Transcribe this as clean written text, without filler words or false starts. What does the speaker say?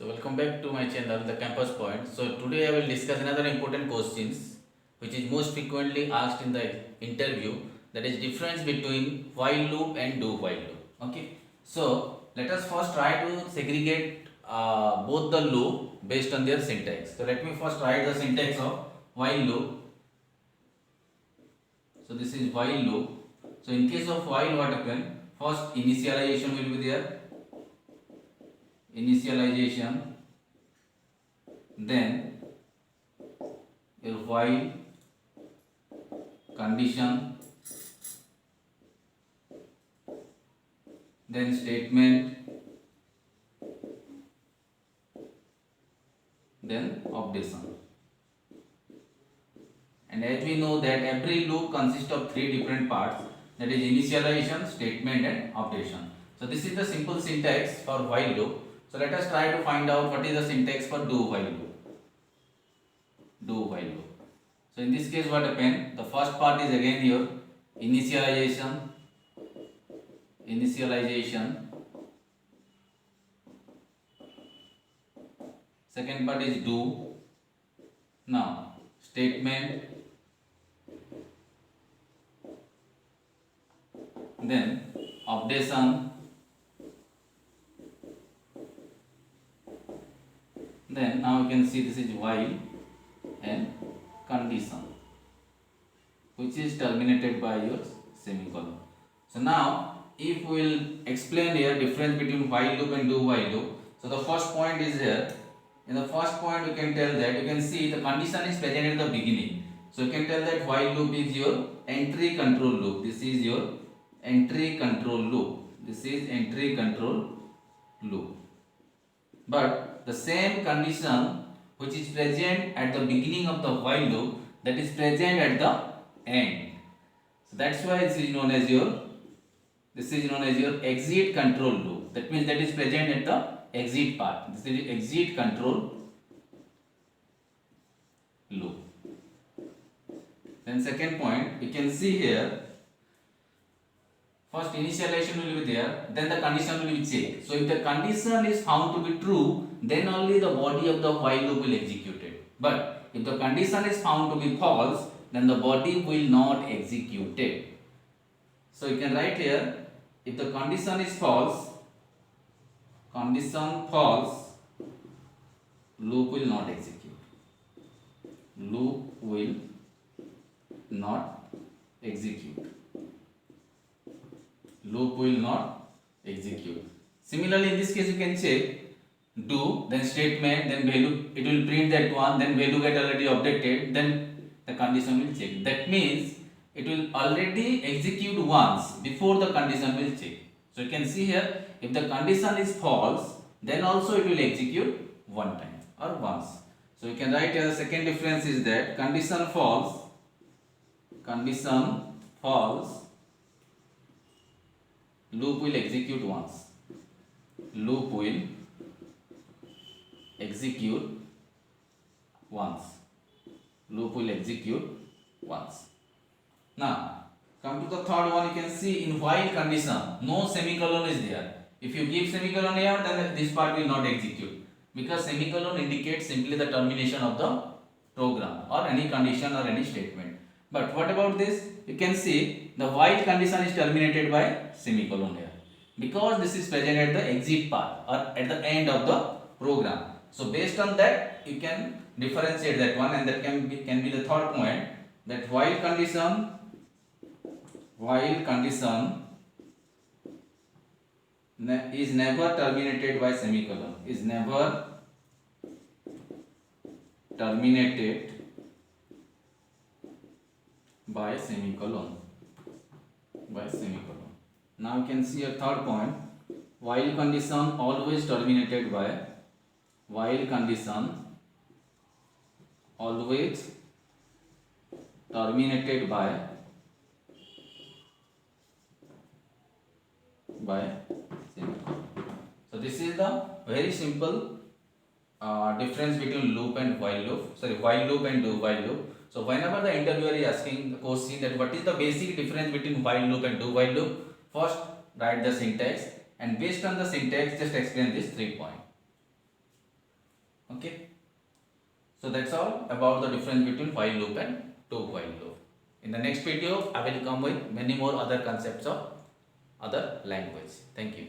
So welcome back to my channel, The Campus Point. So today I will discuss another important questions which is most frequently asked in the interview, that is difference between while loop and do while loop. Okay. So let us first try to segregate both the loop based on their syntax. So let me first write the syntax of while loop. So this is while loop. So in case of while, what happen? First initialization will be there. Initialization, then your while condition, then statement, then updation. And as we know that every loop consists of three different parts, that is initialization, statement and updation. So this is the simple syntax for while loop. So let us try to find out what is the syntax for do while loop. Do while loop. So in this case what happen? The first part is again your initialization. Second part is do. Now statement, then updation, then now you can see this is while and condition, which is terminated by your semicolon. So now if we will explain here difference between while loop and do while loop. So the first point is here. In the first point we can tell that you can see the condition is present at the beginning. So you can tell that while loop is your entry control loop. This is your entry control loop. This is entry control loop. But the same condition which is present at the beginning of the while loop, that is present at the end. So that's why this is known as your exit control loop. That means that is present at the exit part. This is exit control loop. Then second point, you can see here, first initialization will be there, then the condition will be checked. So if the condition is found to be true, then only the body of the while loop will execute it. But if the condition is found to be false, then the body will not execute it. So you can write here, if the condition is false, loop will not execute. Loop will not execute. Loop will not execute. Similarly, in this case, you can check do, then statement, then value. It will print that one, then value get already updated, then the condition will check. That means it will already execute once before the condition will check. So you can see here, if the condition is false, then also it will execute one time or once. So you can write here the second difference is that condition false, loop will execute once. Loop will execute once. Loop will execute once. Now come to the third one. You can see in while condition no semicolon is there. If you give semicolon here, then this part will not execute, because semicolon indicates simply the termination of the program or any condition or any statement. But what about this? You can see the while condition is terminated by semicolon here, because this is present at the exit part or at the end of the program. So based on that you can differentiate that one, and that can be the third point, that while condition is never terminated by semicolon. Is never terminated by semicolon. Now you can see a third point, while condition always terminated by semicolon. So this is the very simple difference between loop and while loop. While loop and do while loop. So whenever the interviewer is asking the question that what is the basic difference between while loop and do while loop, first write the syntax, and based on the syntax just explain these 3 points. Okay, so that's all about the difference between while loop and do while loop. In the next video I will come with many more other concepts of other language. Thank you.